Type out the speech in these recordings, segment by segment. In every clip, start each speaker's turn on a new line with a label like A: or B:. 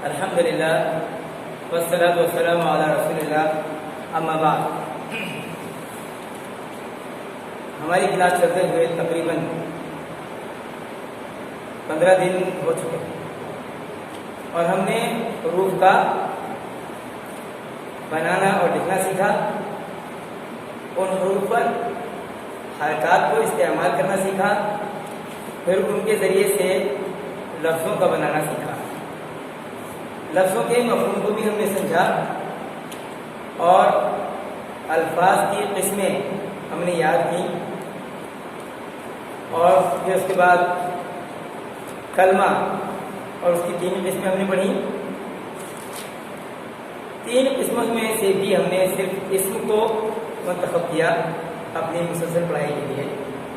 A: الحمدللہ والصلاۃ والسلام علی رسول اللہ، اما بعد۔ ہماری کلاس چلتے ہوئے تقریباً 15 دن ہو چکے اور ہم نے حروف کا بنانا اور لکھنا سیکھا، ان حروف پر حرکات کو استعمال کرنا سیکھا، پھر ان کے ذریعے سے لفظوں کا بنانا سیکھا، لفظوں کے مفہوم کو بھی ہم نے سمجھا اور الفاظ کی قسمیں ہم نے یاد کی، اور پھر اس کے بعد کلمہ اور اس کی 3 قسمیں ہم نے پڑھی۔ 3 قسموں میں سے بھی ہم نے صرف اسم کو منتخب کیا اپنی مسلسل پڑھائی کے لیے،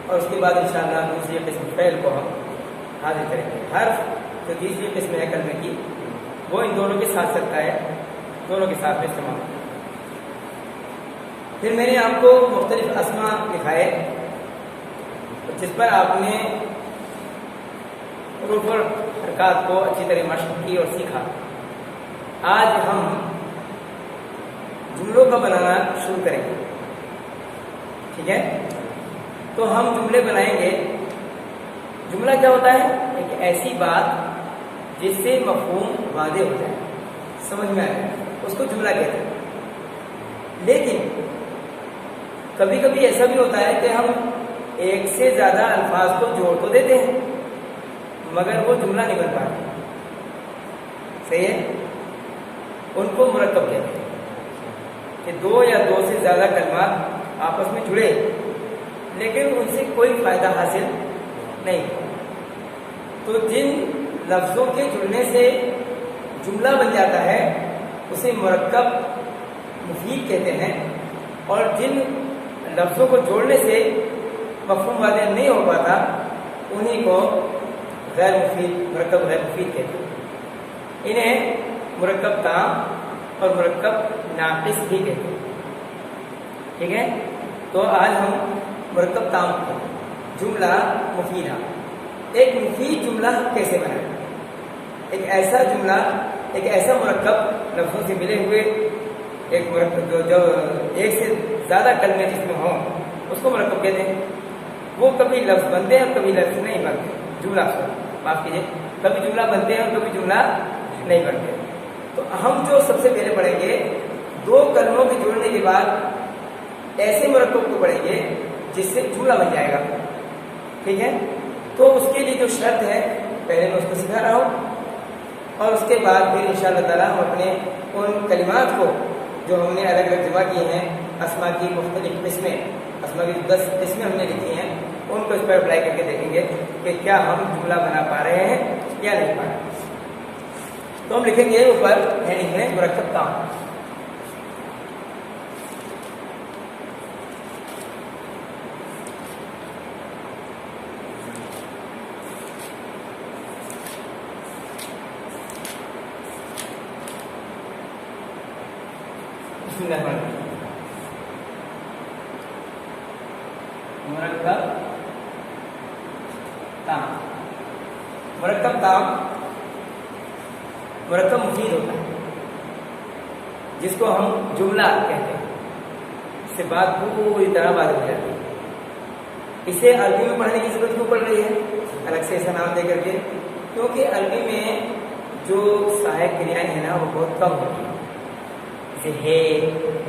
A: اور اس کے بعد انشاءاللہ دوسری قسم فعل کو ہم حاضر کریں گے۔ حرف جو تیسری قسم ہے کلمے کی، وہ ان دونوں کے ساتھ سکتا ہے، دونوں کے ساتھ میں استعمال۔ پھر میں نے آپ کو مختلف اسما دکھائے جس پر آپ نے حروف اور حرکات کو اچھی طرح مشق کی اور سیکھا۔ آج ہم جملوں کا بنانا شروع کریں گے، ٹھیک ہے؟ تو ہم جملے بنائیں گے۔ جملہ کیا ہوتا ہے؟ ایک ایسی بات جس سے مفہوم واضح ہو جائے، سمجھ میں آئے، اس کو جملہ کہتے ہیں۔ لیکن کبھی کبھی ایسا بھی ہوتا ہے کہ ہم ایک سے زیادہ الفاظ کو جوڑ تو دیتے ہیں مگر وہ جملہ نہیں بن پاتا، صحیح ہے؟ ان کو مرکب کہتے ہیں کہ 2 یا 2 سے زیادہ کلمات آپس میں جڑے لیکن ان سے کوئی فائدہ حاصل نہیں۔ تو جن لفظوں کے جڑنے سے جملہ بن جاتا ہے اسے مرکب مفید کہتے ہیں، اور جن لفظوں کو جوڑنے سے مفہوم واضح نہیں ہو پاتا انہیں کو غیر مفید، مرکب غیر مفید کہتے ہیں۔ انہیں مرکب تام اور مرکب ناقص بھی کہتے ہیں، ٹھیک ہے؟ تو آج ہم مرکب تام جملہ مفیدہ، ایک مفید جملہ کیسے بنائیں؟ ایک ایسا جملہ، ایک ایسا مرکب لفظوں سے ملے ہوئے ایک مرکب جو ایک سے زیادہ کلمے جس میں ہوں اس کو مرکب کہتے ہیں۔ وہ کبھی لفظ بنتے ہیں اور کبھی لفظ نہیں بنتے، جملہ معاف کیجیے، کبھی جملہ بنتے ہیں اور کبھی جملہ نہیں بنتے۔ تو ہم جو سب سے پہلے پڑھیں گے 2 کلموں کے جوڑنے کے بعد ایسے مرکب کو پڑھیں گے جس سے جملہ بن جائے گا، ٹھیک ہے؟ تو اس کے لیے جو شرط ہے پہلے میں اس کو سکھا رہا ہوں، اور اس کے بعد پھر انشاءاللہ تعالیٰ ہم اپنے ان کلمات کو جو ہم نے الگ الگ جمع کیے ہیں، اسما کی مختلف قسمیں، اسما کی 10 قسمیں ہم نے لکھی ہیں، ان کو اس پر اپلائی کر کے دیکھیں گے کہ کیا ہم جملہ بنا پا رہے ہیں یا نہیں پا رہے ہیں۔ تو ہم لکھیں گے اوپر ہیڈنگ میں مرکب تام۔ مرکب تام، مرکب تام مرکب مفید ہوتا ہے جس کو ہم جملہ کہتے ہیں، اس سے بات پوری طرح واضح ہو جاتی ہے۔ اسے عربی میں پڑھنے کی ضرورت کیوں پڑ رہی ہے الگ سے ایسا نام دے کر کے؟ کیونکہ عربی میں جو سہایک کریائیں ہیں نا وہ بہت کم ہوتی ہیں، جیسے ہے،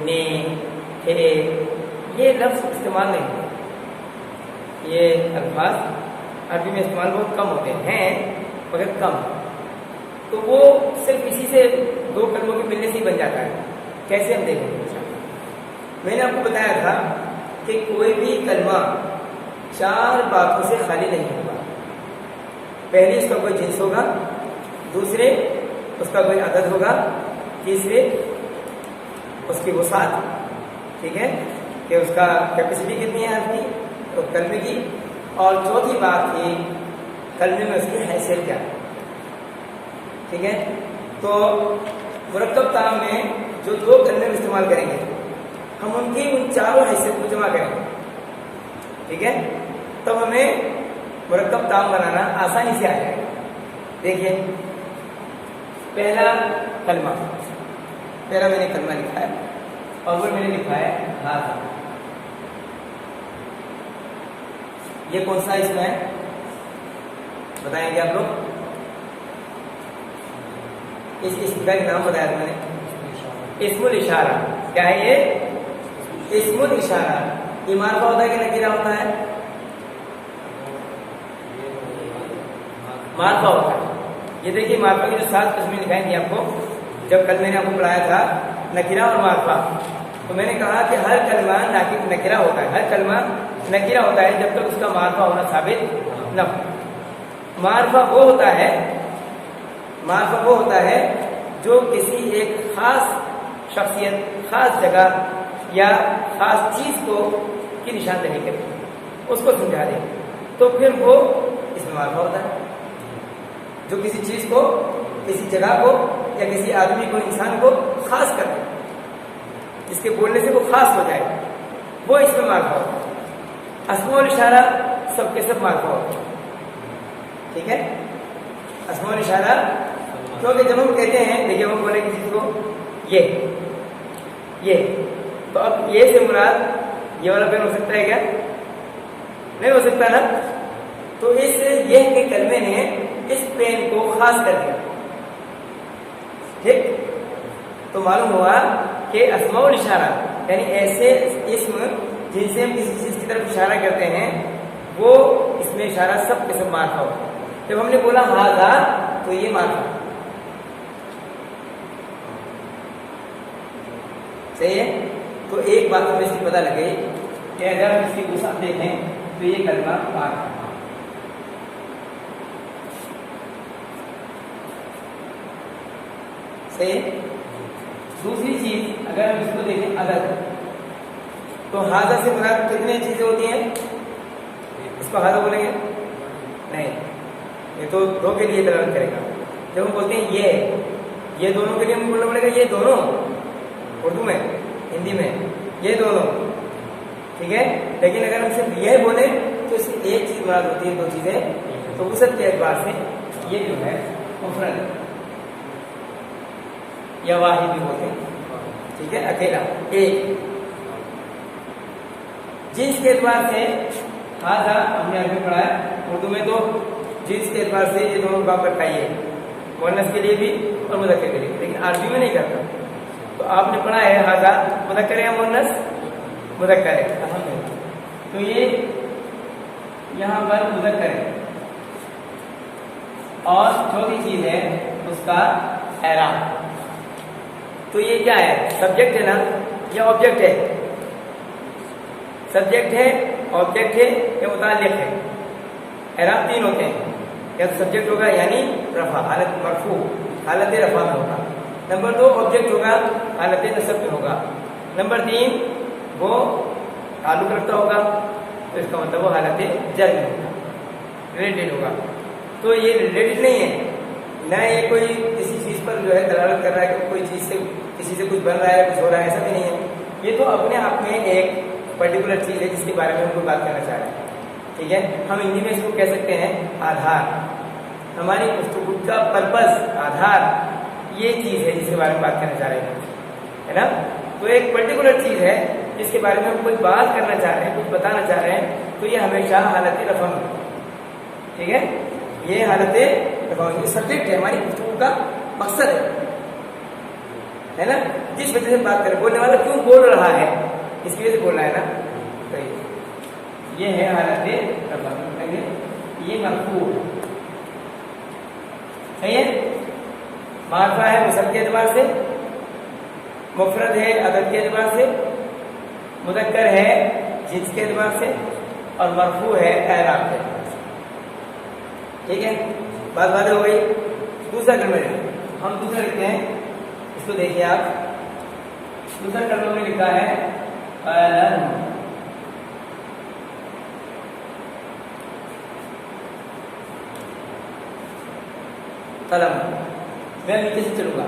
A: نے، ہے، یہ لفظ استعمال نہیں ہوتے، یہ الفاظ عربی میں استعمال بہت کم ہوتے ہیں مگر کم، تو وہ صرف اسی سے 2 کلموں کے ملنے سے ہی بن جاتا ہے۔ کیسے ہم دیکھیں گے؟ میں نے آپ کو بتایا تھا کہ کوئی بھی کلمہ 4 باتوں سے خالی نہیں ہوگا۔ پہلی اس کا کوئی جنس ہوگا، دوسرے اس کا کوئی عدد ہوگا، تیسرے اس کی وسعت، ٹھیک ہے کہ اس کا کیپیسٹی کتنی ہے آپ کی کلمے کی، اور چوتھی بات تھی کلمے میں اس کی حیثیت کیا ہے، ٹھیک ہے؟ تو مرکب تام میں جو 2 کلمے استعمال کریں گے ہم ان کی ان 4 حیثیت کو جمع کریں گے، ٹھیک ہے؟ تب ہمیں مرکب تام بنانا آسانی سے آ جائے گا۔ دیکھیے پہلا کلمہ، پہلا میں نے کلمہ لکھا ہے اور وہ میں نے لکھا ہے ہاذا. یہ کون سا اسم ہے بتائیں گے آپ لوگ؟ اس اسم کا ایک نام بتایا تھا میں نے، اسم الاشارہ. کیا ہے یہ؟ اسم الاشارہ. یہ معرفہ ہوتا ہے کہ نکرہ ہوتا ہے؟ معرفہ ہوتا ہے. یہ دیکھیے معرفہ کی جو 7 قسمیں دکھائیں گی آپ کو. جب کل میں نے آپ کو پڑھایا تھا نکرہ اور معرفہ، تو میں نے کہا کہ ہر کلمہ نکرہ ہوتا ہے، ہر کلمہ نکرہ ہوتا ہے جب تک اس کا معرفہ ہونا ثابت نہ ہو. معرفہ وہ ہوتا ہے جو کسی ایک خاص شخصیت، خاص جگہ یا خاص چیز کو کی نشاندہی کرے، اس کو سمجھا دے، تو پھر وہ اس میں معرفہ ہوتا ہے. جو کسی چیز کو، کسی جگہ کو یا کسی آدمی کو، انسان کو خاص کر دے، جس کے بولنے سے وہ خاص ہو جائے، وہ اس میں معرفہ ہوتا ہے. اسماء الاشارہ سب کے سب معرفہ ہوتا ہے. ٹھیک ہے؟ اسماء الاشارہ کیونکہ جب ہم کہتے ہیں، دیکھیے ہم بولے کسی کو یہ، تو اب یہ سے مراد یہ والا پین ہو سکتا ہے کیا؟ نہیں ہو سکتا نا. تو اس یہ کے کلمے نے اس پین کو خاص کر دیا. ٹھیک؟ تو معلوم ہوا کہ اسماء الاشارہ یعنی ایسے اسم جن سے ہم کسی چیز کی طرف اشارہ کرتے ہیں، وہ اس میں اشارہ سب کے سب معرفہ ہوتا ہے. جب ہم نے بولا ہاذا تو یہ معرفہ. صحیح ہے؟ تو ایک بات ہمیں اس کی پتہ لگے کہ اگر ہم اس کی وسعت دیکھیں تو یہ کلمہ معرفہ. صحیح. دوسری چیز اگر ہم اس کو دیکھیں عدد، تو ہاذا سے مراد کتنے چیزیں ہوتی ہیں؟ اس کو ہاذا بولیں گے؟ نہیں، یہ تو دو کے لیے دلالت کرے گا. جب ہم بولتے ہیں یہ دونوں کے لیے ہم بولنا پڑے گا یہ دونوں، اردو میں، ہندی میں یہ دونوں. ٹھیک ہے؟ لیکن اگر ہم صرف یہ بولیں تو اس کی ایک چیز مراد ہوتی ہے، دو چیزیں. تو وسعت کے اعتبار سے یہ جو ہے مفرد یا واحد بھی ہوتے ہیں. ٹھیک ہے؟ اکیلا، ایک. جنس کے اعتبار سے ہاذا ہم نے ابھی پڑھا ہے اردو میں، تو جنس کے اعتبار سے یہ دونوں باب رکھا ہے، مؤنث کے لیے بھی اور مذکر کے لیے. لیکن عربی میں نہیں کرتا. تو آپ نے پڑھا ہے ہاذا مذکر یا مؤنث؟ مذکر ہے. تو یہ یہاں پر مذکر ہے. اور چوتھی چیز ہے اس کا اعراب. تو یہ کیا ہے؟ سبجیکٹ ہے نا یا آبجیکٹ ہے؟ سبجیکٹ ہے، آبجیکٹ ہے یا متعلق ہے؟ اعراب 3 ہوتے ہیں. یا تو سبجیکٹ ہوگا یعنی رفع، حالت مرفوع، حالت رفع میں ہوگا. نمبر 2 آبجیکٹ ہوگا، حالت نصب میں ہوگا. نمبر 3 وہ تعلق رکھتا ہوگا، تو اس کا مطلب وہ حالت جر میں ہوگا، ریلیٹڈ ہوگا. تو یہ ریلیٹڈ نہیں ہے، نہ یہ کوئی کسی چیز پر جو ہے دلالت کر رہا ہے کہ کوئی چیز سے کسی سے کچھ بن رہا ہے، کچھ ہو رہا ہے، ایسا بھی نہیں ہے. یہ تو اپنے آپ میں ایک پرٹیکولر چیز ہے جس کے بارے میں ہم کوئی بات کرنا چاہ رہے ہیں. ٹھیک ہے؟ ہم ہندی میں اس کو کہہ سکتے ہیں آدھار. ہماری گفتگو کا پرپز، آدھار، یہ چیز ہے جس کے بارے میں بات کرنا چاہ رہے ہیں، ہے نا. تو ایک پرٹیکولر چیز ہے جس کے بارے میں ہم کوئی بات کرنا چاہ رہے ہیں، کچھ بتانا چاہ رہے ہیں، تو یہ ہمیشہ حالت رفع میں ہوگا. ٹھیک ہے؟ یہ حالت رفع میں سبجیکٹ ہے، ہماری گفتگو کا مقصد ہے نا. جس وجہ سے بات کریں، بولنے والا کیوں بول رہا ہے، اس کی وجہ سے بول رہا ہے نا. تو یہ ہے حالت رفع. یہ مرفوع صحیح ہے. معرفہ ہے مصحف کے اعتبار سے، مفرد ہے عدد کے اعتبار سے، مذکر ہے جنس کے اعتبار سے، اور مرفوع ہے اعراب کے اعتبار سے. ٹھیک ہے؟ بات واضح ہو گئی. دوسرا کلمہ ہم دوسرا لکھتے ہیں، اس کو دیکھیے آپ. دوسرا کلمہ میں لکھا ہے قلم. قلم میں نیچے سے چلوں گا.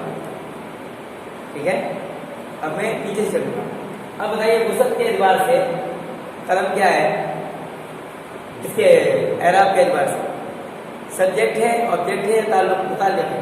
A: ٹھیک ہے؟ اب میں نیچے سے چلوں گا. اب بتائیے وسعت کے اعتبار سے قلم کیا ہے؟ اس کے اعراب کے اعتبار سے سبجیکٹ ہے، آبجیکٹ ہے، تعلق متعلق ہے.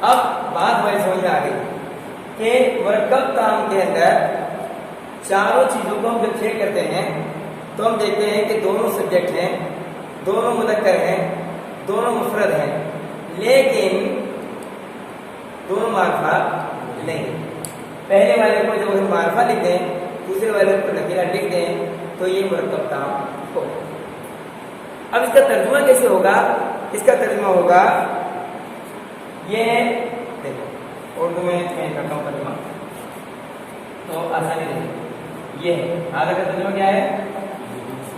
A: اب بات ہماری سمجھ میں آ گئی کہ مرکب تام کے اندر چاروں چیزوں کو ہم جب چیک کرتے ہیں تو ہم دیکھتے ہیں کہ دونوں سبجیکٹ ہیں، دونوں مذکر ہیں، دونوں مفرد ہیں، لیکن دونوں معرفہ نہیں۔ پہلے والے کو جب ہم معرفہ لکھ دیں، دوسرے والے کو نکیرہ لکھ دیں تو یہ مرکب تام ہوگا۔ اب اس کا ترجمہ کیسے ہوگا؟ اس کا ترجمہ ہوگا یہ دیکھو اردو میں کرتا ہوں ترجمہ تو آسانی رہے۔ یہ ہے آگے کا ترجمہ کیا ہے؟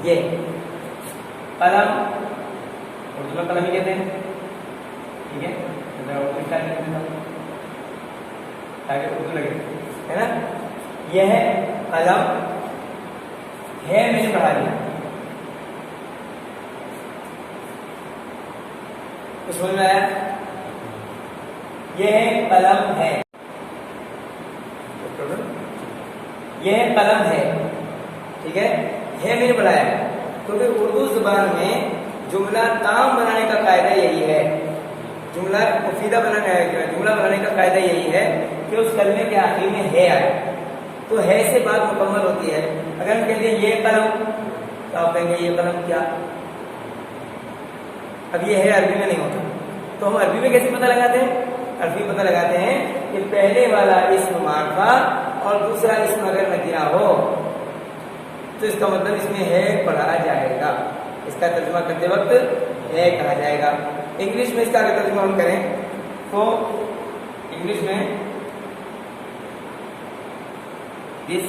A: یہ قلم، اردو میں قلم ہی کہتے ہیں، ٹھیک ہے، تاکہ اردو لگے، ہے نا؟ یہ ہے قلم، ہے میں نے پڑھا دیا، کچھ سمجھ میں آیا؟ یہ ہے قلم ہے، یہ ہے قلم ہے، ٹھیک ہے میں نے پڑھایا، کیونکہ اردو زبان میں جملہ تام بنانے کا قاعدہ یہی ہے، جملہ مفیدہ جملہ بنانے کا قاعدہ یہی ہے کہ اس کلمے کے آخر میں ہے آئے، تو ہے سے بات مکمل ہوتی ہے۔ اگر ہم کہتے ہیں یہ قلم تو آپ کہیں گے یہ قلم کیا؟ اب یہ ہے عربی میں نہیں ہوتا، تو ہم عربی میں کیسے پتہ لگاتے ہیں؟ عربی پتہ لگاتے ہیں کہ پہلے والا اسم معرفہ اور دوسرا اسم اگر نکرہ ہو تو اس کا مطلب اس میں ہے پڑھا جائے گا، اس کا ترجمہ کرتے وقت ہے کہا جائے گا۔ انگلش میں اس کا اگر ترجمہ ہم کریں تو انگلش میں دس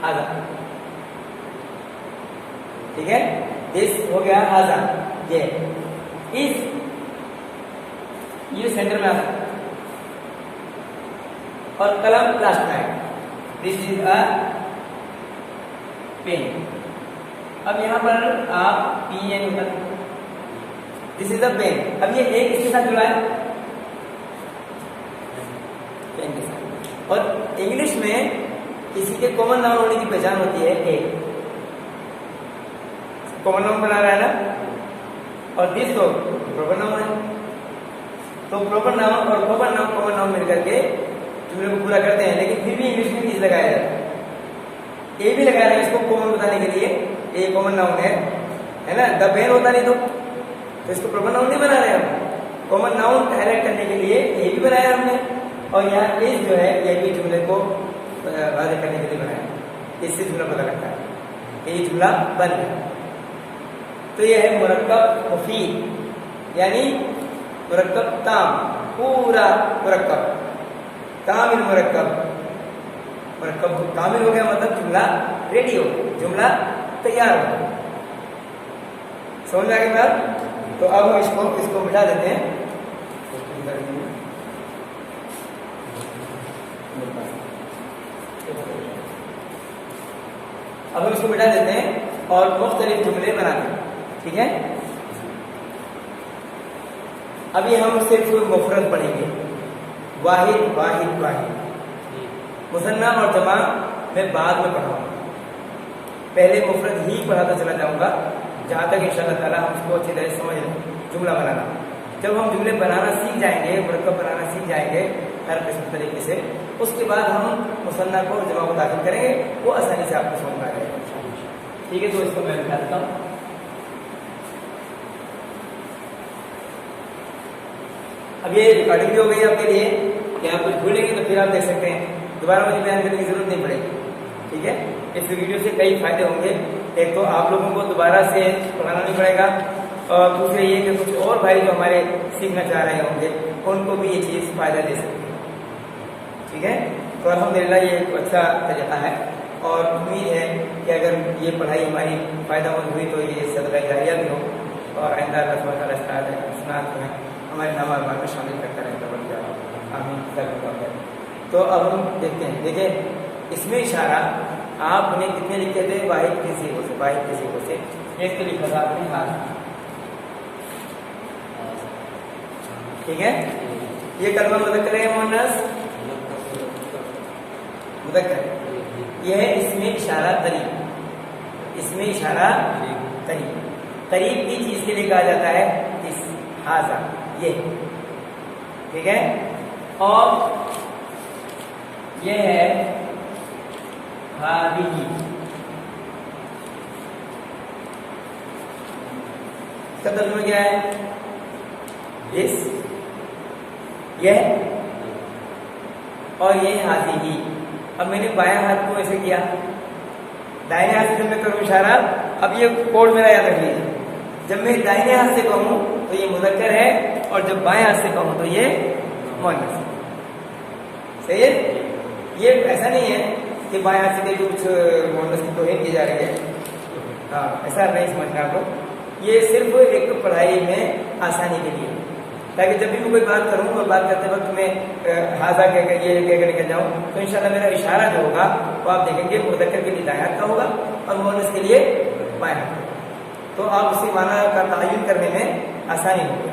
A: ہاضا، ٹھیک ہے، دس ہو گیا ہاضا، یہ سینٹر میں آتا اور قلم لاسٹ میں ہے، دس از اے پین۔ اب یہاں پر آپ پی این ہوتا، دس از اے پین، اب یہ ایک اس کے ساتھ جڑا ہے پین کے ساتھ، اور انگلش میں کسی کے کامن ناؤن ہونے کی پہچان ہوتی ہے ایک، کامن ناؤن بنا رہا ہے نا، اور دس تو پراپر ناؤن ہے، تو پراپر ناؤن اور کامن ناؤن مل کر کے جملے کو پورا کرتے ہیں، لیکن پھر بھی انگلش میں چیز لگایا جاتا ہے، اے بھی لگا رہے ہیں اس کو کامن بتانے کے لیے، اے کامن ناؤن ہے نا، دا پین ہوتا نہیں تو اس کو پراپر ناؤن نہیں بنا رہے ہم، کامن ناؤن ہائلائٹ کرنے کے لیے اے بھی بنایا ہم نے، اور یہاں اس جو ہے یہ بھی جملے کو واضح کرنے کے لیے بنایا، اس سے جملہ پتہ لگتا ہے کہ یہ جملہ بن گیا۔ تو یہ ہے مرکب مفید، یعنی مرکب تام، پورا مرکب، کامل مرکب، مرکب کامل ہو گیا مطلب جملہ ریڈی ہو، جملہ تیار ہو، سمجھ میں آ گئی بات؟ تو اب ہم اس کو مٹا دیتے ہیں، اب ہم اس کو مٹا دیتے ہیں اور مختلف جملے بناتے ہیں، ٹھیک ہے؟ ابھی ہم صرف مفرد پڑھیں گے، واحد واحد واحد، مثنیٰ اور جمع میں بعد میں پڑھاؤں گا، پہلے مفرد ہی پڑھاتا چلا جاؤں گا جہاں تک انشاءاللہ تعالیٰ ہم اس کو اچھی طرح سمجھ لیں۔ جملہ بنانا، جب ہم جملے بنانا سیکھ جائیں گے، مرکب بنانا سیکھ جائیں گے ہر قسم طریقے سے، اس کے بعد ہم مثنیٰ کو اور جمع کو داخل کریں گے، وہ آسانی سے آپ کو سمجھ میں آ جائے گا، ٹھیک ہے؟ تو اس کو میں بتا دیتا ہوں۔ اب یہ ریکارڈنگ بھی ہو گئی آپ کے لیے کہ آپ کچھ بھولیں گے تو پھر آپ دیکھ سکتے ہیں، دوبارہ مجھے بیان کرنے کی ضرورت نہیں پڑے گی، ٹھیک ہے؟ اس ویڈیو سے کئی فائدے ہوں گے، ایک تو آپ لوگوں کو دوبارہ سے پڑھانا نہیں پڑے گا، اور دوسرے یہ کہ کچھ اور بھائی جو ہمارے سیکھنا چاہ رہے ہوں گے ان کو بھی یہ چیز فائدہ دے سکتی ہے، ٹھیک ہے؟ تو الحمدللہ یہ ایک اچھا طریقہ ہے، اور امید ہے کہ اگر یہ پڑھائی ہماری فائدہ مند ہوئی تو یہ صدقہ جاریہ بھی ہو، اور آئندہ اللہ سبحانہ وتعالیٰ اسناد جو ہے ہمارے نام اعمال میں شامل کرتا رہے گا، آمین۔ تو اب ہم دیکھتے ہیں، دیکھیں اس میں اشارہ آپ نے کتنے لکھے تھے؟ واحد کے صیغوں سے، واحد کے صیغوں سے ایک تو لکھا تھا آپ نے ہاتھ، ٹھیک ہے؟ یہ کلمہ مذکر ہے مؤنث مذکر، یہ ہے اس میں اشارہ قریب، اس میں اشارہ قریب، قریب کی چیز کے لیے کہا جاتا ہے اس ہاذا، یہ ٹھیک ہے. اور یہ ہے ہادیہی. اس کا ترجمہ کیا ہے؟ اس یہ اور یہ ہادیہی. اب میں نے بایاں ہاتھ کو ایسے کیا, دائیں ہاتھ سے جب میں کروں اشارہ, اب یہ کوڈ میرا یاد رکھ لیجیے, جب میں دائیں ہاتھ سے کہوں تو یہ مذکر ہے, اور جب بائیں ہاتھ سے کہوں تو یہ مؤنث ہے. صحیح ہے. یہ ایسا نہیں ہے کہ بائیں ہاتھ سے کچھ مؤنث کی توہین کی جا رہی ہے, ہاں ایسا نہیں سمجھنا آپ لوگ. یہ صرف ایک پڑھائی میں آسانی کے لیے, تاکہ جب بھی میں کوئی بات کروں اور بات کرتے وقت میں حاضہ کہہ کر یہ کہہ کر نکل جاؤں تو انشاءاللہ میرا اشارہ جو ہوگا وہ آپ دیکھیں گے مذکر کے لیے دائیں ہاتھ کا ہوگا اور مؤنث کے لیے بائیں ہاتھ کا, تو آپ اسی معنی کا تعین کرنے میں آسانی ہوگی.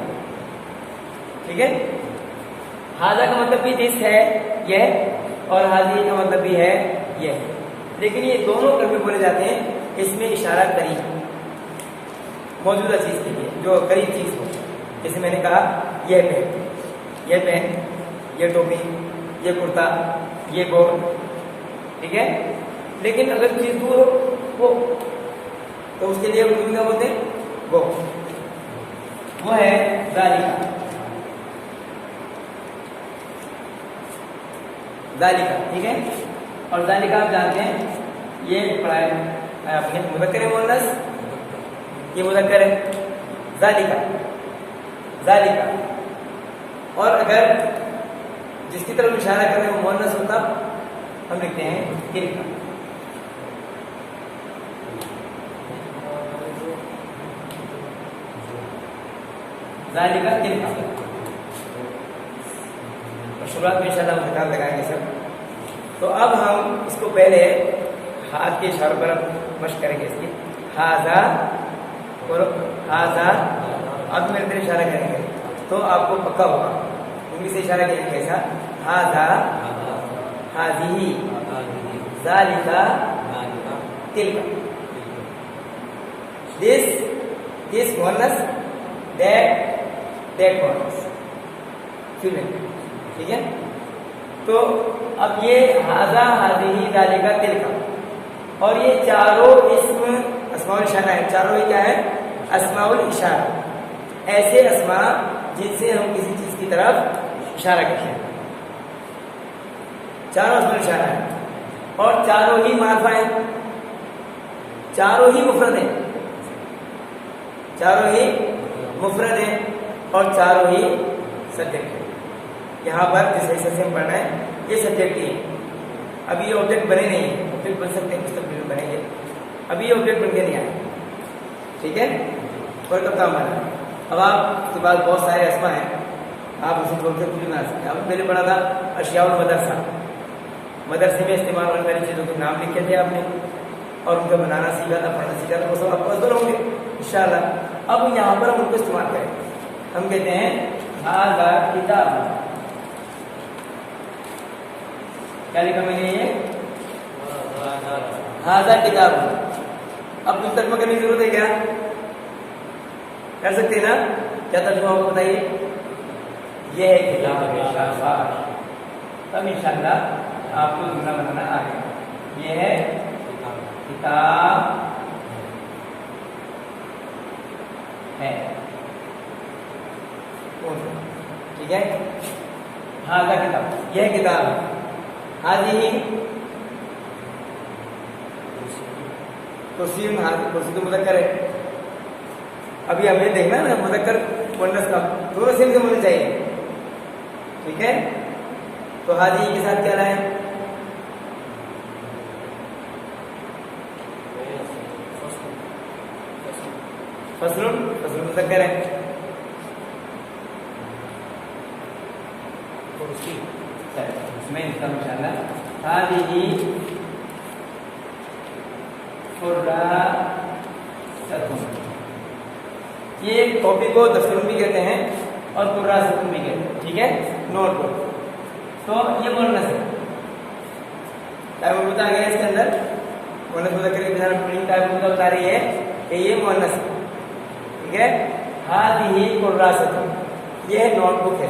A: ٹھیک ہے. حاضہ کا مطلب بھی اس ہے یہ, اور حاضی کا مطلب بھی ہے یہ, لیکن یہ دونوں کلمے بولے جاتے ہیں اس میں اشارہ قریب موجودہ چیز کے لیے, جو قریب چیز ہو. جیسے میں نے کہا یہ پین, یہ پین, یہ ٹوپی, یہ کرتا, یہ گول. ٹھیک ہے. لیکن اگر چیز دور ہو وہ, تو اس کے لیے اردو میں کیا بولتے ہیں؟ وہ ہے ذالکا. ذالکا. ٹھیک ہے. اور ذالکا آپ جانتے ہیں یہ پڑھایا آپ نے, مذکر ہے مؤنث, یہ مذکر ہے ذالکا. ذالکا. اور اگر جس کی طرف اشارہ کریں وہ مؤنث ہوتا ہم لکھتے ہیں تلکا. ذالکا تلکا. شروعات میں انشاءاللہ ہم خطاب لگائیں گے سب. تو اب ہم اس کو پہلے ہاتھ کے اشاروں پر مشق کریں گے. اس کی ہاذا اور ہاذا, اب میرے طرف اشارہ کریں گے تو آپ کو پکا ہوگا. انگلی سے اشارہ کریں گے ایسا, ہاذا, ہاذیہی, ذالکا, تلکا. this مؤنث, that مؤنث, فیمیل. ٹھیک ہے. تو اب یہ ہاذا, ہاذیہی, ذالکا, تلکا, اور یہ چاروں اسم اسماء الاشارہ ہے. چاروں یہ کیا ہے؟ اسماء الاشارہ. ایسے اسماء جن سے ہم کسی چیز کی طرف اشارہ کرتے ہیں. چاروں اسماء الاشارہ ہیں اور چاروں ہی معرفہ ہیں, چاروں ہی مفرد ہیں, چاروں ہی مفرد ہیں, اور چاروں ہی سبجیکٹ ہیں. یہاں پر جس حصے سے ہم پڑھنا ہے یہ سبجیکٹ ہی ہے. ابھی یہ آبجیکٹ بنے نہیں ہیں, آبجیکٹ بن سکتے ہیں مستقبل میں بنیں گے, ابھی یہ آبجیکٹ بن کے نہیں آئے. ٹھیک ہے. اور کب کام بنا. اب آپ کے پاس بہت سارے اسما ہیں, آپ اسی کو کچھ بھی بنا سکتے ہیں. اب پہلے پڑھا تھا اشیاء المدرسہ, مدرسے میں استعمال ہونے والی چیزوں کے نام لکھے تھے آپ نے, اور ان کا بنانا سیکھا تھا, پڑھنا سیکھا تھا. وہ سب آپ کو ازبر ہوں گے انشاءاللہ. اب یہاں پر ہم ان کو استعمال کریں. ہم کہتے ہیں ہاذا کتاب. کیا لکھا میں نے؟ یہ ہاذا کتاب. اب کچھ ترجمہ کرنے کی ضرورت ہے کیا؟ کر سکتے ہیں نا. کیا ترجمہ ہوگا بتائیے؟ یہ ہے کتاب ہے شاباش. تب انشاءاللہ آپ کو جملہ بنانا آئے گا. یہ ہے کتاب ہے. ٹھیک ہے. ہاذا کتاب, یہ کتاب ہے. ہاذیہی کرسی, کرسی تو مذکر ہے. ابھی ہمیں دیکھنا نا مذکر مؤنث کا دونوں سیم سے ہونے چاہیے. ٹھیک ہے. تو ہاذیہی کے ساتھ کیا لائیں؟ فصل, فصل مذکر ہے. میں لکھتا ہوں انشاءاللہ ہاذیہی قراءۃ. یہ کاپی کو دفتر بھی کہتے ہیں اور قراءۃ بھی کہتے ہیں. ٹھیک ہے. Note book. تو یہ مؤنث ہے. ٹائم بتا گیا اس کے اندر مؤنث مذکر کی بنا پر ٹائم بتا رہی ہے کہ یہ مؤنث ہے. ٹھیک ہے. ہاذیہی قراءۃ, یہ نوٹ بک ہے.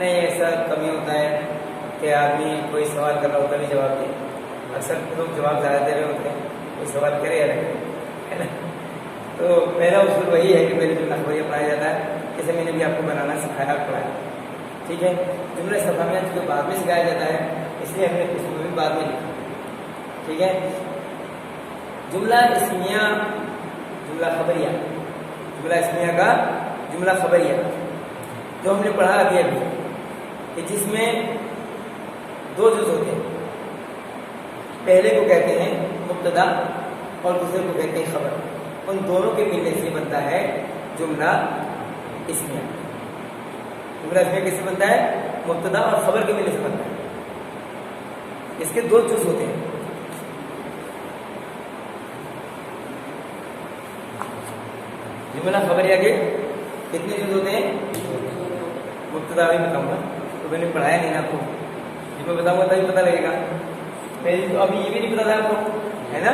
A: نہیں ایسا کمی ہوتا ہے کہ آدمی کوئی سوال کر رہا ہوتا ہے جواب دے. اکثر لوگ جواب زیادہ دے رہے ہوتے ہیں, کوئی سوال کرے یا نہ کرے, ہے نا. تو پہلا اصول وہی ہے کہ پہلے جملہ خبریہ پڑھایا جاتا ہے, جیسے میں نے بھی آپ کو بنانا سکھایا اور پڑھایا. ٹھیک ہے. جملہ استفہامیہ جو بعد میں سکھایا جاتا ہے اس لیے ہم نے اس کو بھی بعد میں لکھا. ٹھیک ہے. جملہ اسمیہ جملہ خبریہ, جملہ اسمیہ کا جملہ خبریہ جو ہم نے پڑھا ابھی کہ جس میں دو جز ہوتے ہیں. پہلے کو کہتے ہیں مبتدا اور دوسرے کو کہتے ہیں خبر. ان دونوں کے ملنے سے بنتا ہے جملہ اسمیہ. جملہ اسمیہ کس سے بنتا ہے؟ مبتدا اور خبر کے ملنے سے بنتا ہے. اس کے دو جز ہوتے ہیں. جملہ خبریہ کے کتنے جز ہوتے ہیں؟ مبتدا بھی بتاؤں گا, تو میں نے پڑھایا نہیں نا آپ کو, جب میں بتاؤں گا تبھی پتہ لگے گا. پہلے تو ابھی یہ بھی نہیں پتا تھا آپ کو, ہے نا.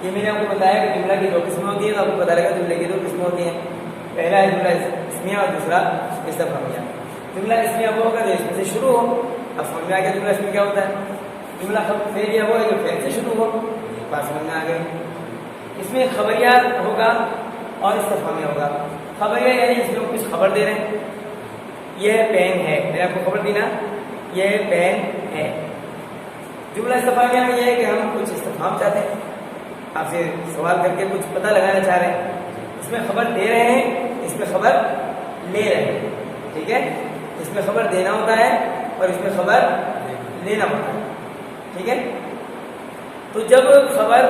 A: یہ میں نے آپ کو بتایا کہ جملہ کی دو قسمیں ہوتی ہیں, تو آپ کو پتہ لگا جملے کی دو قسمیں ہوتی ہیں. پہلا ہے جملہ اسمیہ اور دوسرا استفہامیہ. جملہ اسمیہ وہ ہوگا جو اس میں سے شروع ہو. اب سمجھ میں آ گیا جملہ اسمیہ کیا ہوتا ہے. جملہ فعلیہ وہ ہے جو فعل سے شروع ہو. بات سمجھ میں آ گئی. اس میں خبریہ ہوگا اور استفہامیہ ہوگا. خبریہ یعنی اس میں کچھ خبر دے رہے ہیں. یہ پین ہے, میں نے آپ کو خبر دی نا, یہ پین ہے. جملہ استفہامیہ میں یہ ہے کہ ہم کچھ استفہام چاہتے ہیں, آپ سے سوال کر کے کچھ پتہ لگانا چاہ رہے ہیں. اس میں خبر دے رہے ہیں, اس میں خبر لے رہے ہیں. ٹھیک ہے. اس میں خبر دینا ہوتا ہے اور اس میں خبر لینا ہوتا ہے. ٹھیک ہے. تو جب خبر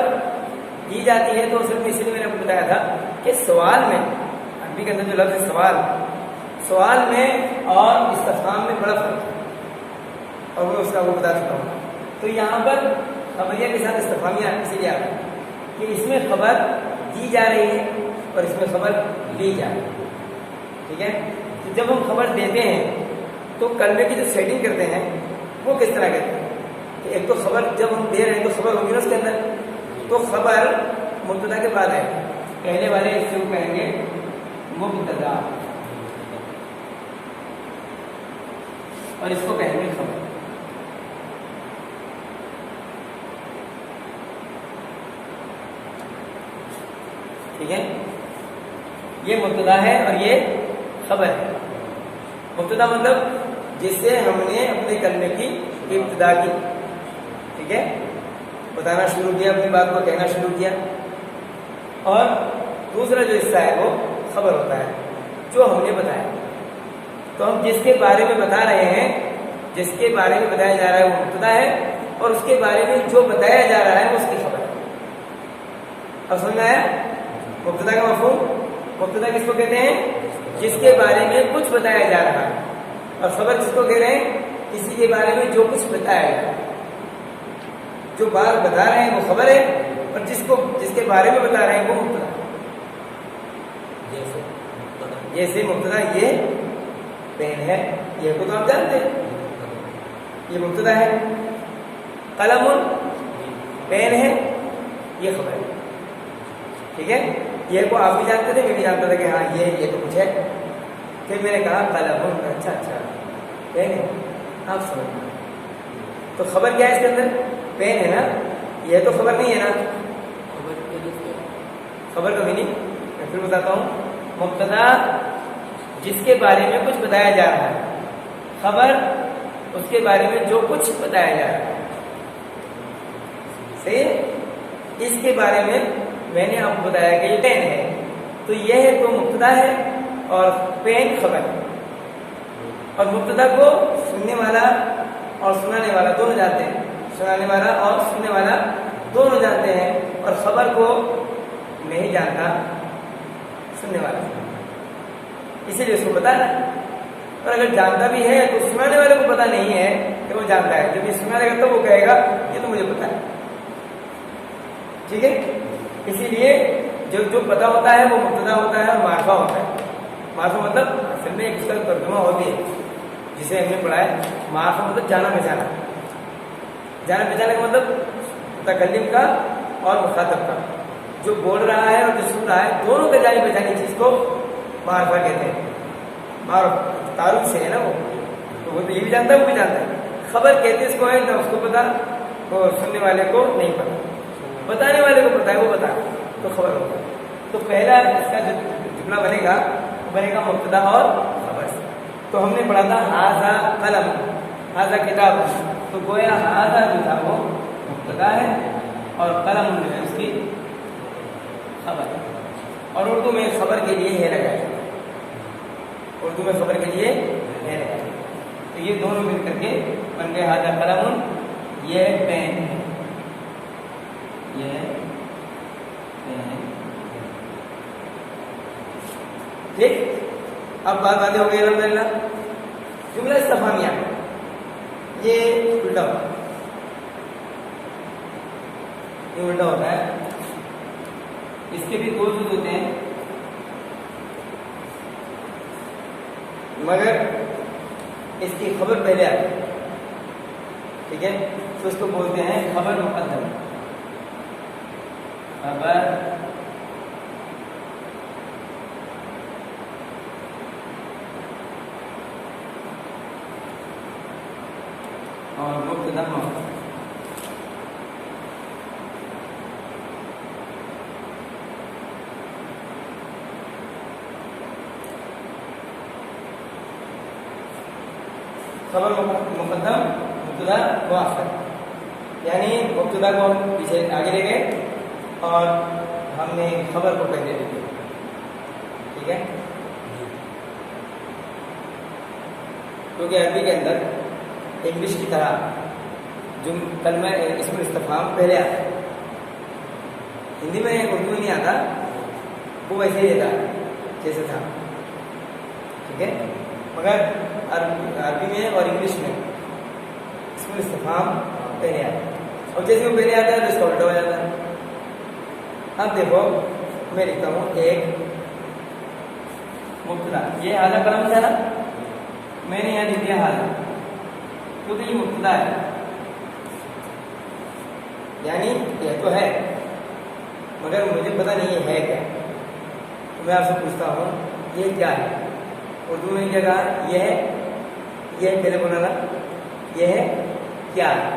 A: دی جاتی ہے تو اصل میں اس لیے میں نے آپ کو بتایا تھا کہ سوال میں, عربی کے اندر جو لفظ سوال میں اور استفہام میں بڑا فرق ہے, اور میں اس کا وہ بتا چکا ہوں. تو یہاں پر خبریہ کے ساتھ استفہامیہ اسی لیے آتا ہے کہ اس میں خبر دی جا رہی ہے اور اس میں خبر لی جا رہی ہے. ٹھیک ہے. تو جب ہم خبر دیتے ہیں تو کلمے کی جو سیٹنگ کرتے ہیں وہ کس طرح کرتے ہیں کہ ایک تو خبر جب ہم دے رہے ہیں تو خبر ہوگی نا اس کے اندر, تو خبر مبتدا کے بعد آئے گی. پہلے والے اس سے وہ کہیں گے مبتدا اور اس کو کہیں گے خبر. ٹھیک ہے. یہ مبتدا ہے اور یہ خبر ہے. مبتدا مطلب جس سے ہم نے اپنے کلمے کی ابتدا کی. ٹھیک ہے. بتانا شروع کیا, اپنی بات کو کہنا شروع کیا. اور دوسرا جو حصہ ہے وہ خبر ہوتا ہے جو ہم نے بتایا. تو ہم جس کے بارے میں بتا رہے ہیں, جس کے بارے میں بتایا جا رہا ہے وہ مبتدا ہے, اور اس کے بارے میں جو بتایا جا رہا ہے اس کی خبر ہے. اب سمجھ میں آیا مبتدا کا مفہوم؟ مبتدا کس کو کہتے ہیں؟ جس کے بارے میں کچھ بتایا جا رہا ہے. اور خبر کس کو کہہ رہے ہیں؟ کسی کے بارے میں جو کچھ بتایا جا رہا ہے. جو بات بتا رہے ہیں وہ خبر ہے, اور جس کے بارے میں بتا رہے ہیں وہ مبتدا. جیسے مبتدا یہ پین ہے, یہ کو تو آپ جانتے ہیں, یہ مبتدا ہے. قلم پین ہے, یہ خبر ہے. ٹھیک ہے. یہ کو آپ بھی جانتے تھے, میں بھی جانتا تھا کہ ہاں یہ تو کچھ ہے. پھر میں نے کہا قلم, اچھا پین ہے, آپ سمجھ. تو خبر کیا ہے اس کے اندر؟ پین ہے نا. یہ تو خبر نہیں ہے نا. خبر کا میننگ میں پھر بتاتا ہوں. مبتدا جس کے بارے میں کچھ بتایا جا رہا ہے, خبر اس کے بارے میں جو کچھ بتایا جا رہا ہے. صحیح. اس کے بارے میں نے آپ کو بتایا کہ یہ پین ہے, تو یہ ہے تو مبتدا ہے اور پین خبر ہے. اور مبتدا کو سننے والا اور سنانے والا دونوں جانتے ہیں. سنانے والا اور سننے والا دونوں جانتے ہیں, اور خبر کو نہیں جانتا سننے والا, اسی لیے اس کو پتا ہے. اور اگر جانتا بھی ہے تو سنانے والے کو پتا نہیں ہے کہ وہ جانتا ہے. جب یہ سنانے گا تو وہ کہے گا یہ تو مجھے پتا ہے. ٹھیک ہے. اسی لیے جو پتا ہوتا ہے وہ مبتدا ہوتا ہے اور معرفہ ہوتا ہے. معرفہ مطلب اصل میں ایک اس کا ترجمہ ہوتی ہے جسے ہم نے پڑھا ہے. معرفہ مطلب جانا پہچانا. جانا پہچانا کا مطلب متکلم کا اور مخاطب کا, جو بول رہا ہے اور جو سن رہا ہے, دونوں کا جانی پہچانی چیز کو معرفہ کہتے ہیں. معرفہ تعارف سے ہے نا وہ, تو تو وہ تو یہ بھی جانتا ہے وہ بھی جانتا ہے. خبر کہتے اس کو ہے نہ اس کو پتا اور سننے والے کو نہیں پتا, بتانے والے کو پتا ہے وہ بتا تو خبر ہوگا. تو پہلا اس کا جو جملہ بنے گا وہ بنے گا مبتدا اور خبر سے. تو ہم نے پڑھا تھا ھذا قلم, ھذا کتاب, تو گویا ھذا جو تھا وہ مبتدا ہے اور قلم جو ہے اس کی خبر ہے. اور اردو میں خبر کے لیے ہے لگایا جاتا ہے, اردو میں خبر کے لیے ہے لگایا جاتا ہے. تو یہ دونوں مل کر کے بن گئے ھذا قلم, یہ پین ہے, یہ پین. ٹھیک, اب بات باتیں ہو گئی الحمدللہ. جملہ استفہامیہ یہ الٹا ہوتا ہے, یہ الٹا ہوتا ہے. اس کے بھی دو جز ہوتے ہیں مگر اس کی خبر پہلے آتی ہے. ٹھیک ہے, تو اس کو بولتے ہیں خبر مقدم. خبر اور مبتدا مؤخر. خبر مقدم مبتدا مؤخر, یعنی مبتدا کو ہم پیچھے آگے لے گئے اور ہم نے خبر کو پہلے لے لیا. ٹھیک ہے, کیونکہ عربی کے اندر انگلش کی طرح جو کلمہ اسم استفہام پہلے آتا ہے, ہندی میں اردو میں نہیں آتا, وہ ویسے ہی دیتا ہے جیسے تھا. ٹھیک ہے, مگر عربی میں اور انگلش میں اسم استفہام پہلے آتا ہے, اور جیسے وہ پہلے آتا ہے تو اس کا الٹا ہو جاتا ہے. اب دیکھو میں لکھتا ہوں ایک مبتدا, یہ ھذا قلم تھا نا, میں نے یہاں لکھ دیا ھذا, کیونکہ یہ مبتدا ہے, یعنی یہ تو ہے مگر مجھے پتہ نہیں یہ ہے کیا. تو میں آپ سے پوچھتا ہوں یہ کیا ہے. اردو میں کیا کہا, یہ ہے پہلے بولا نا, یہ ہے کیا ہے.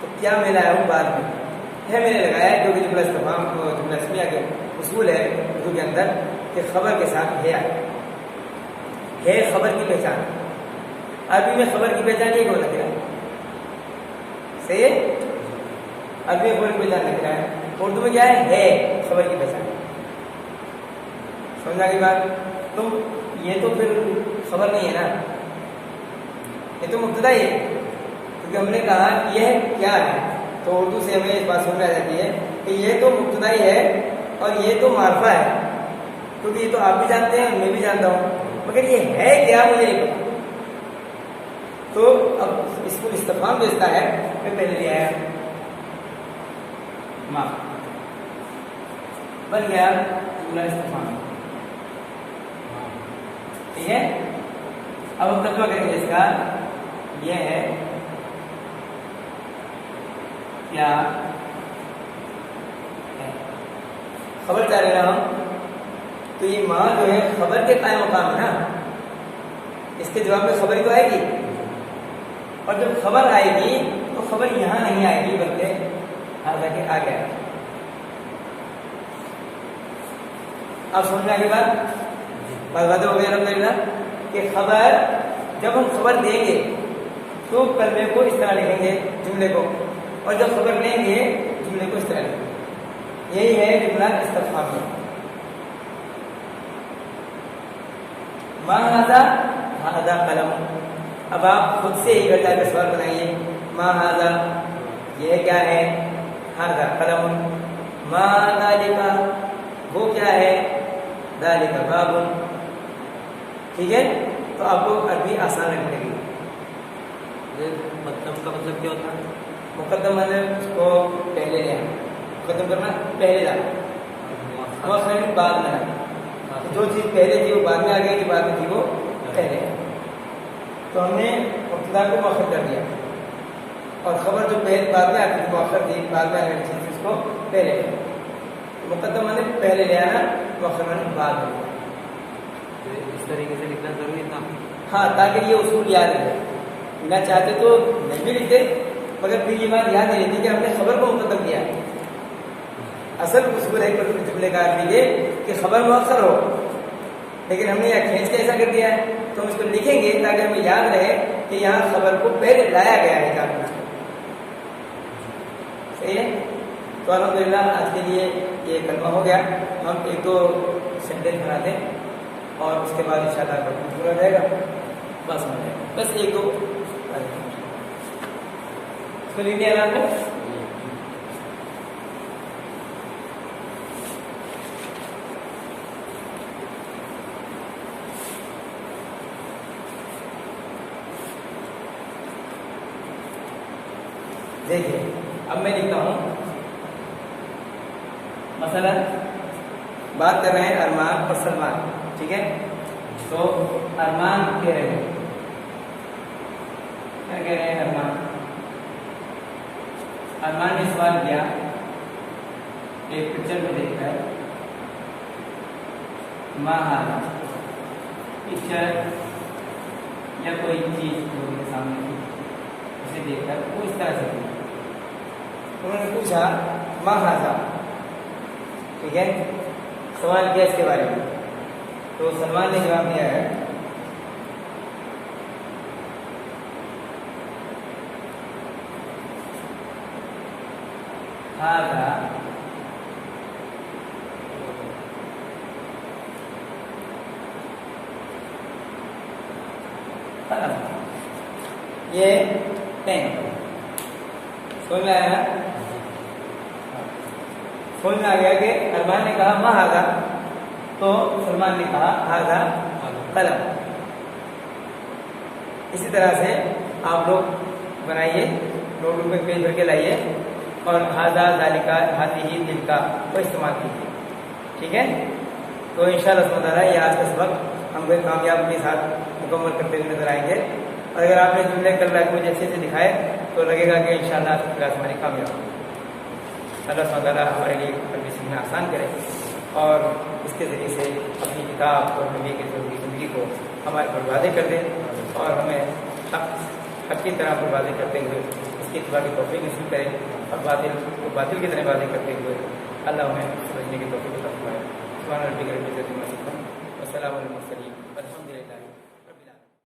A: تو کیا میں لایا ہوں بعد میں, ہے میں نے لگایا ہے کیونکہ جملہ استفہام جملہ اسمیہ کے اصول ہے اردو کے اندر کہ خبر کے ساتھ ہے آئے, ہے خبر کی پہچان. عربی میں خبر کی پہچان یہ کون لگ رہا ہے, صحیح ہے, عربی میں خبر کی پہچان لگ رہا ہے. اردو میں کیا ہے خبر کی پہچان. سمجھا کی بات. تو یہ تو پھر خبر نہیں ہے نا, یہ تو مبتدا ہی ہے, کیونکہ ہم نے کہا یہ کیا ہے. تو اردو سے ہمیں اس بات سمجھ آ جاتی ہے کہ یہ تو مبتدا ہی ہے اور یہ تو معرفہ ہے, کیونکہ یہ تو آپ بھی جانتے ہیں میں بھی جانتا ہوں, مگر یہ ہے کیا مجھے نہیں پتا. تو اب اس کو استفہام جو اس کا ہے میں پہلے لے آیا, بن گیا جملہ استفہام. ٹھیک ہے, اب ہم ترجمہ کریں گے اس کا. یہ ہے کیا ہے, خبر چاہ رہے نا ہم, تو یہ ماں جو ہے خبر کے قائم مقام ہے نا, اس کے جواب میں خبر ہی تو آئے گی. اور جب خبر آئے گی تو خبر یہاں نہیں آئے گی بلکہ ھذا کے آگے آئے گی. آپ سمجھ آئے گی بات ہو گئی الحمدللہ کہ خبر جب ہم خبر دیں گے تو کلمے کو اس طرح لکھیں گے جملے کو, اور جب خبر لیں گے جملے کو اس طرح لکھیں گے. یہی ہے جملہ استفہامیہ. ما ھذا, ھذا قلم. اب آپ خود سے ہی گھر جا کے سوال بنائیے, ما ھذا یہ کیا ہے, ھذا قلم. ما ذالک وہ کیا ہے, ذالک باب. ٹھیک ہے, تو آپ کو عربی آسان لگنے لگی.
B: مقدم کا مطلب کیا ہوتا ہے؟
A: مقدم مطلب اس کو پہلے لے آنا, مقدم کرنا پہلے لانا, مؤخر بعد میں لانا. جو چیز پہلے تھی وہ بعد میں آ گئی, جو بعد میں تھی وہ پہلے. تو ہم نے مبتدا کو مؤخر کر دیا, اور خبر جو پہلے بعد میں آتی تھی مؤخر تھی, بعد میں آنے والی چیز اس کو پہلے لے. مقدم مطلب پہلے لے آنا, مؤخر مطلب بعد میں.
B: اس طریقے سے لکھنا ضروری تھا.
A: ہاں, تاکہ یہ اصول یاد رہے. نہ چاہتے تو نہیں بھی لکھتے، مگر پھر یہ بات یاد نہیں رہتی کہ ہم نے خبر کو مقدم کیا ہے۔ اصل اصول ہے جملے کا عربی یہ کہ خبر مؤخر ہو، لیکن ہم نے یہاں کھینچ کے ایسا کر دیا ہے، تو ہم اس کو لکھیں گے تاکہ ہمیں یاد رہے کہ یہاں خبر کو پہلے لایا گیا ہے کام۔ صحیح ہے؟ تو الحمدللہ آج کے لیے یہ کلمہ ہو گیا۔ ہم ایک دو سینٹینس بنا دیں اور اس کے بعد انشاءاللہ پورا رہے گا، بس ہو جائے گا، بس ایک دو تو لکھ دیا آپ نے۔ دیکھیے اب میں لکھتا ہوں، مثلا بات کر رہے ہیں ارمان اور سلمان، ٹھیک ہے؟ تو ارمان کہہ رہے ہیں، کیا کہہ رہے ہیں؟ ارمان نے سوال کیا ایک پکچر میں دیکھ کر، ماں پکچر یا کوئی چیز جو ان کے سامنے تھی اسے دیکھ کر وہ اس طرح سے انہوں نے پوچھا ماں ہاذا، ٹھیک ہے؟ سوال کیا اس کے بارے میں، تو سلمان نے جواب دیا ہے ہاذا قلم، یہ پین۔ سمجھ میں آیا؟ سمجھ میں آ گیا کہ ارمان نے کہا ماں ہاذا، تو سلمان نے کہا ہاذا قلم۔ اسی طرح سے آپ لوگ بنائیے، نوٹ بک میں پیج بھر کے لائیے اور ہاذا ذالکا ہاتھی دل کا کو استعمال کیجیے، ٹھیک ہے؟ تو انشاءاللہ سبحانہ تعالیٰ یہ آج کا سبق ہم کو کامیابی کے ساتھ مکمل کرتے ہوئے نظر آئیں گے، اور اگر آپ نے جملے کل رات مجھے اچھے سے دکھائے تو لگے گا کہ انشاءاللہ آپ کی کلاس ہماری کامیاب ہوگی۔ اللہ سبحانہ تعالیٰ ہمارے لیے عربی سیکھنا آسان کرے اور اس کے ذریعے سے اپنی کتاب اور نبی کی زندگی کو ہمارے پر واضح کر دے اور ہمیں حق کی طرح پر واضح کرتے ہوئے اس کی اتباع کی توفیق نصیب کرے، اور باطل کو باطل کی طرح واضح کرتے ہوئے اللہ ہمیں سمجھنے کی توفیق عطا فرمائے۔ سبحان ربک رب العزۃ عما یصفون، والسلام علی المرسلین۔